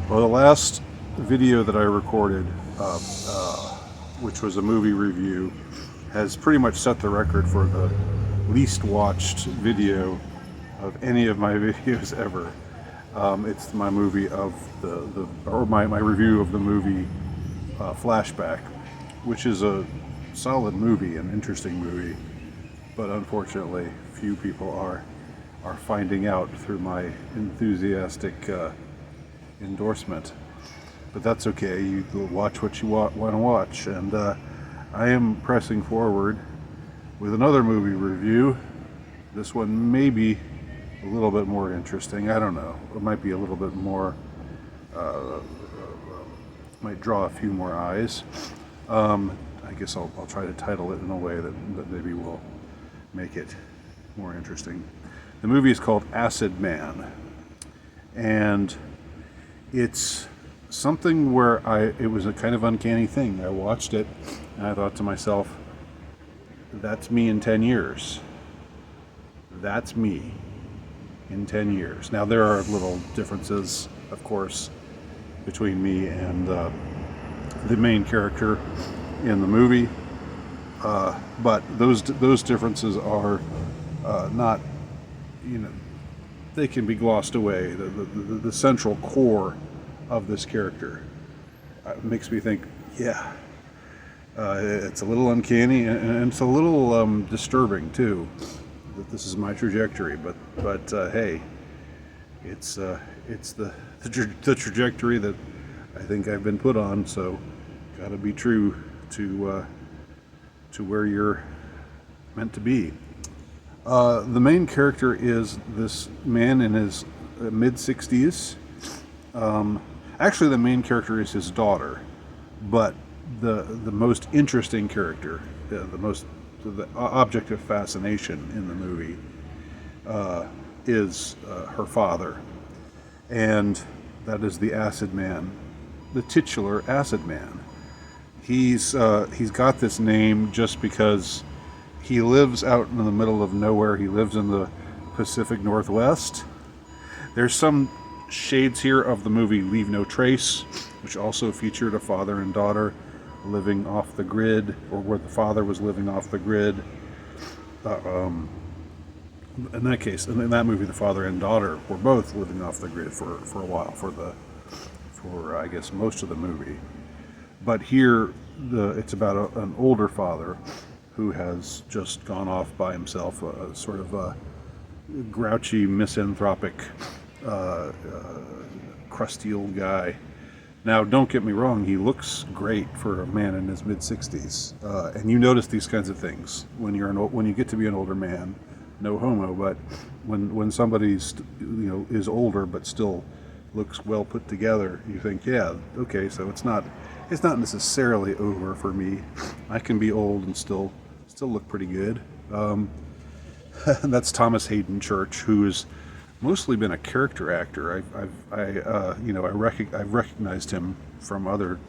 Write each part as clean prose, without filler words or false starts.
Well, the last video that I recorded, which was a movie review, has pretty much set the record for the least watched video of any of my videos ever. It's my movie of my review of the movie Flashback, which is a solid movie, an interesting movie, but unfortunately, few people are finding out through my enthusiastic endorsement. But that's okay. You watch what you want to watch, and I am pressing forward with another movie review. This one may be a little bit more interesting. I don't know. It might be a little bit more. Might draw a few more eyes. I guess I'll try to title it in a way that maybe will make it more interesting. The movie is called Acidman, and it's something where it was a kind of uncanny thing. I watched it and I thought to myself, that's me in 10 years. That's me in 10 years. Now, there are little differences, of course, between me and the main character in the movie, but those differences are not, they can be glossed away. The central core of this character makes me think, yeah, it's a little uncanny, and it's a little disturbing too, that this is my trajectory. But hey, it's the trajectory that I think I've been put on. So, gotta be true to where you're meant to be. The main character is this man in his mid-60s. Actually, the main character is his daughter, but the most interesting character, the object of fascination in the movie, is her father, and that is the Acid Man, the titular Acid Man. He's got this name just because he lives out in the middle of nowhere. He lives in the Pacific Northwest. There's some shades here of the movie Leave No Trace, which also featured a father and daughter living off the grid, or where the father was living off the grid. In that case, in that movie, the father and daughter were both living off the grid for a while, for I guess most of the movie. But here, it's about an older father who has just gone off by himself, a sort of a grouchy, misanthropic, crusty old guy. Now, don't get me wrong, he looks great for a man in his mid-60s, and you notice these kinds of things when you get to be an older man. No homo, but when somebody's is older but still looks well put together, you think, yeah, okay, so it's not necessarily over for me. I can be old and still look pretty good. That's Thomas Hayden Church, who has mostly been a character actor. I've recognized him from other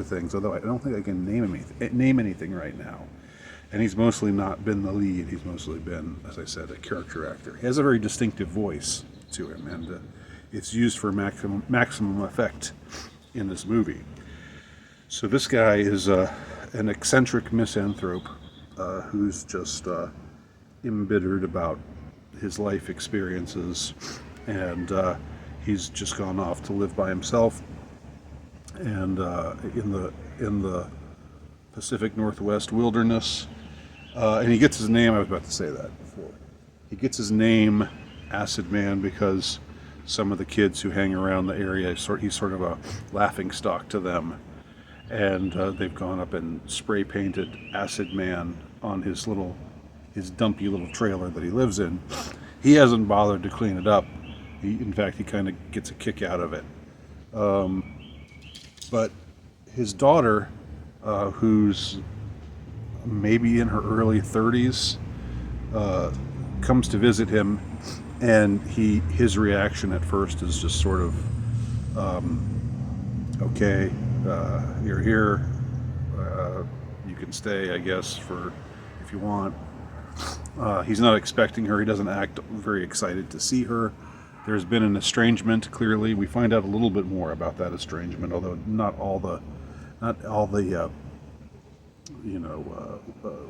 things, although I don't think I can name anything right now. And he's mostly not been the lead. He's mostly been, as I said, a character actor. He has a very distinctive voice to him, and it's used for maximum effect in this movie. So this guy is an eccentric misanthrope who's just embittered about his life experiences, and he's just gone off to live by himself, and in the Pacific Northwest wilderness. And he gets his name, I was about to say that before, he gets his name Acid Man because some of the kids who hang around the area, he's sort of a laughing stock to them, and they've gone up and spray painted Acid Man on his dumpy little trailer that he lives in. He hasn't bothered to clean it up. In fact, he kind of gets a kick out of it. But his daughter, who's maybe in her early 30s, comes to visit him, and his reaction at first is just sort of, okay, you're here, you can stay, I guess, if you want. He's not expecting her. He doesn't act very excited to see her. There's been an estrangement. Clearly, we find out a little bit more about that estrangement, although not all the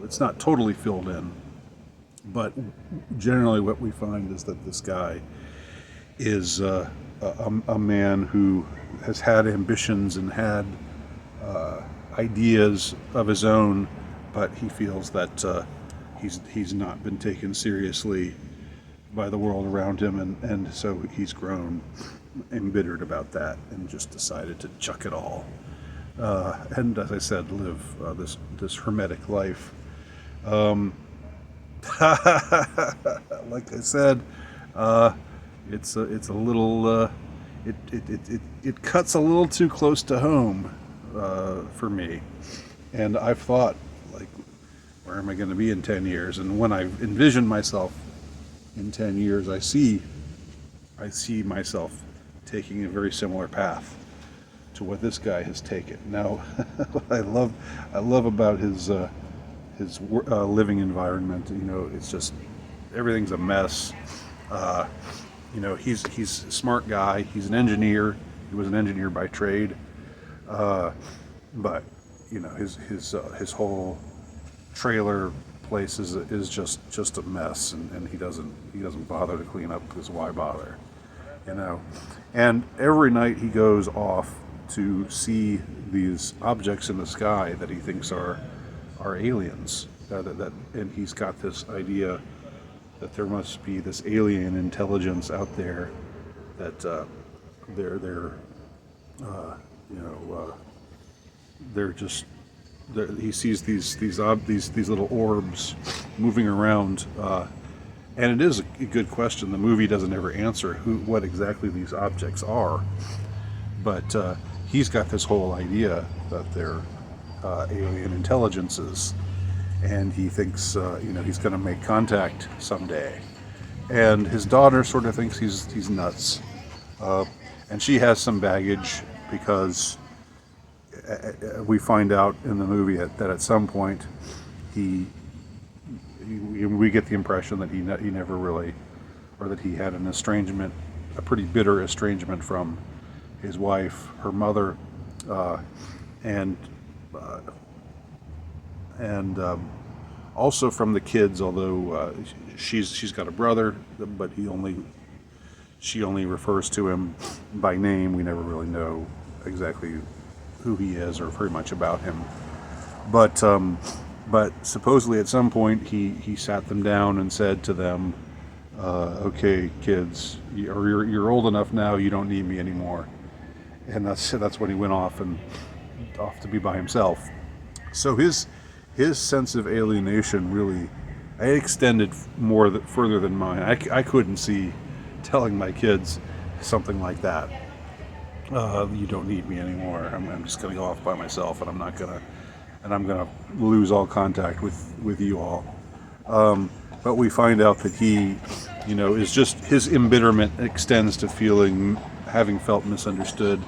it's not totally filled in. But generally, what we find is that this guy is a man who has had ambitions and had ideas of his own, but he feels that he's not been taken seriously by the world around him, and so he's grown embittered about that and just decided to chuck it all. And as I said, live this hermetic life. Like I said, it's a little it cuts a little too close to home for me, and I've thought, like, where am I going to be in 10 years? And when I envision myself in 10 years, I see myself taking a very similar path to what this guy has taken. Now, what I love about his living environment, it's just everything's a mess. He's a smart guy. He's an engineer. He was an engineer by trade, but his whole trailer place is just a mess, and he doesn't bother to clean up, because why bother? And every night he goes off to see these objects in the sky that he thinks are aliens. And he's got this idea that there must be this alien intelligence out there, that he sees these little orbs moving around, and it is a good question. The movie doesn't ever answer what exactly these objects are, but he's got this whole idea that they're alien intelligences, and he thinks he's going to make contact someday. And his daughter sort of thinks he's nuts, and she has some baggage, because we find out in the movie that at some point we get the impression that he never really, or that he had an estrangement, a pretty bitter estrangement from his wife, her mother, and also from the kids. Although she's got a brother, but she only refers to him by name. We never really know exactly who he is or very much about him. But supposedly at some point he sat them down and said to them, "Okay, kids, you're old enough now. You don't need me anymore." And that's when he went off to be by himself. So his sense of alienation really extended further than mine. I couldn't see telling my kids something like that. You don't need me anymore. I'm just going to go off by myself, and I'm gonna lose all contact with you all. But we find out that he, is just, his embitterment extends to having felt misunderstood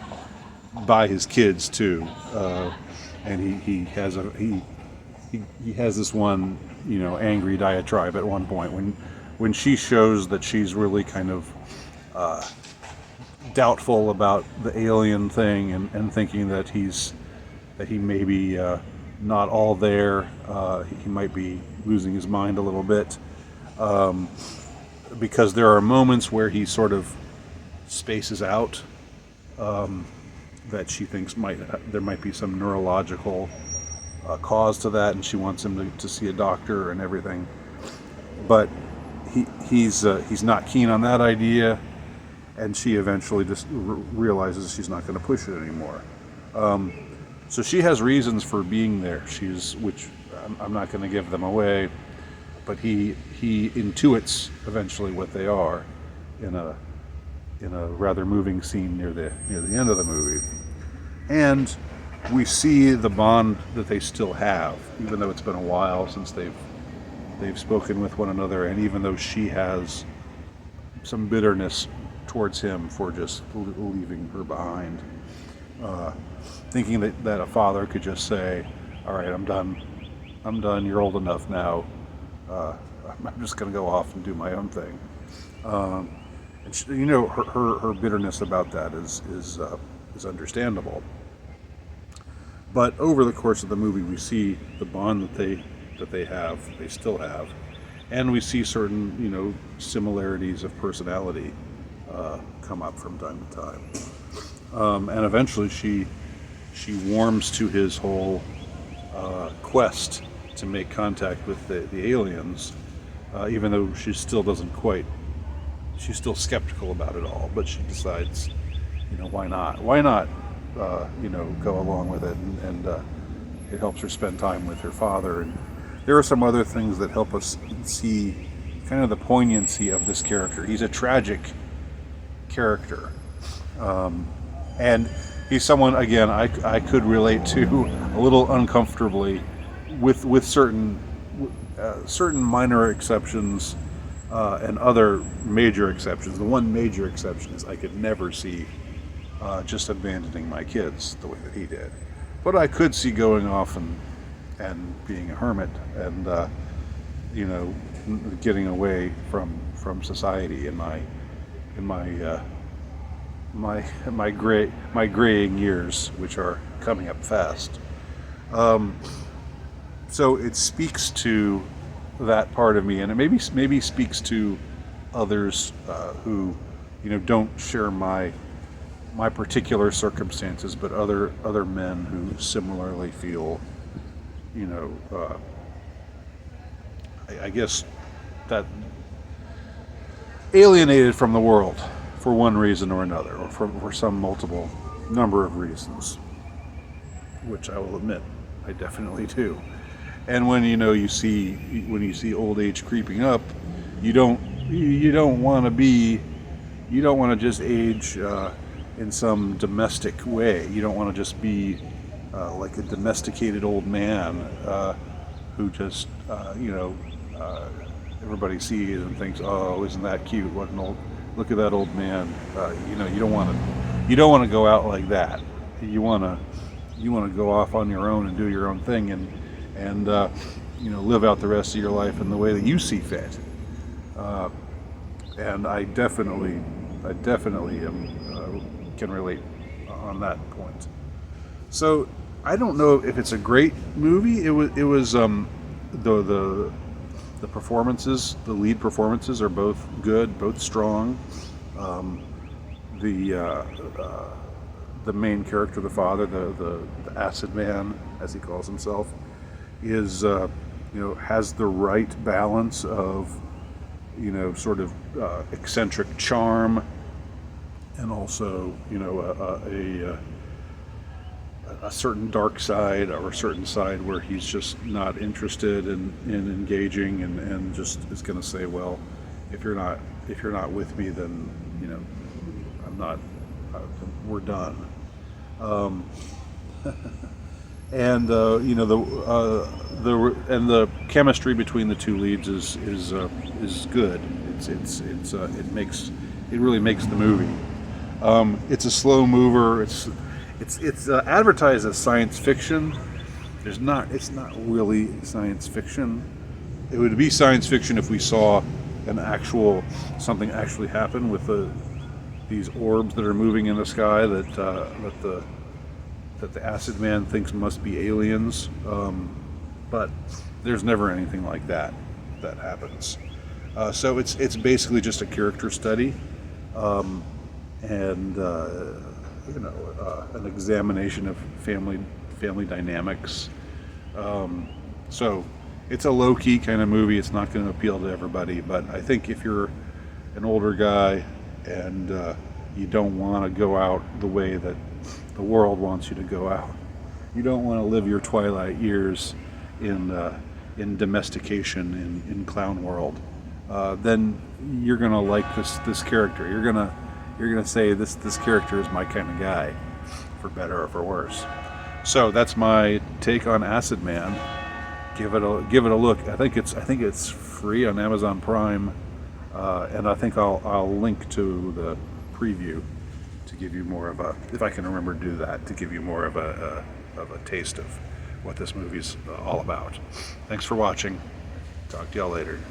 by his kids too, and he has this one, angry diatribe at one point when she shows that she's really kind of doubtful about the alien thing, and thinking that he may be not all there. He might be losing his mind a little bit, because there are moments where he sort of spaces out, that she thinks there might be some neurological cause to that, and she wants him to see a doctor and everything. But he's not keen on that idea, and she eventually just realizes she's not going to push it anymore. So she has reasons for being there. Which I'm not going to give them away, but he intuits eventually what they are in a rather moving scene near the end of the movie, and we see the bond that they still have, even though it's been a while since they've spoken with one another, and even though she has some bitterness towards him for just leaving her behind, thinking that a father could just say, "All right, I'm done. You're old enough now. I'm just going to go off and do my own thing." And she, you know, her bitterness about that is understandable. But over the course of the movie, we see the bond that they still have, and we see certain, you know, similarities of personality come up from time to time. And eventually, she warms to his whole quest to make contact with the aliens, even though she still doesn't quite. She's still skeptical about it all, but she decides, you know, why not? Why not? You know, go along with it, and it helps her spend time with her father. And there are some other things that help us see kind of the poignancy of this character. He's a tragic character, and he's someone, again, I could relate to a little uncomfortably, with certain minor exceptions and other major exceptions. The one major exception is I could never see just abandoning my kids the way that he did. But I could see going off and being a hermit, and you know, getting away from society in my graying years, which are coming up fast. So it speaks to that part of me, and it maybe speaks to others who, you know, don't share my particular circumstances, but other men who similarly feel, you know, I guess that alienated from the world for one reason or another, or for some multiple number of reasons, which I will admit I definitely do. And when you see old age creeping up, you don't want to just age in some domestic way. You don't want to just be like a domesticated old man who just everybody sees and thinks, oh, isn't that cute? What an old, look at that old man. You don't want to go out like that. You want to go off on your own and do your own thing, and live out the rest of your life in the way that you see fit. And I definitely can relate on that point. So I don't know if it's a great movie. It was the performances, the lead performances are both good, both strong. The main character, the father, the Acidman, as he calls himself, is has the right balance of sort of eccentric charm, and also a certain dark side, or a certain side where he's just not interested in engaging, and just is going to say, well, if you're not with me, then I'm not. We're done. And the chemistry between the two leads is good. It really makes the movie. It's a slow mover. It's advertised as science fiction. It's not really science fiction. It would be science fiction if we saw something actually happen with these orbs that are moving in the sky that the Acidman thinks must be aliens. But there's never anything like that happens. So it's basically just a character study, and an examination of family dynamics. So it's a low-key kind of movie. It's not going to appeal to everybody, but I think if you're an older guy and you don't want to go out the way that the world wants you to go out, you don't want to live your twilight years in domestication in clown world, then you're gonna like this character. You're gonna say this character is my kind of guy, for better or for worse. So that's my take on Acidman. Give it a look. I think it's free on Amazon Prime, and I think I'll link to the preview to give you more of a, if I can remember to do that, to give you more of a taste of what this movie's all about. Thanks for watching. Talk to y'all later.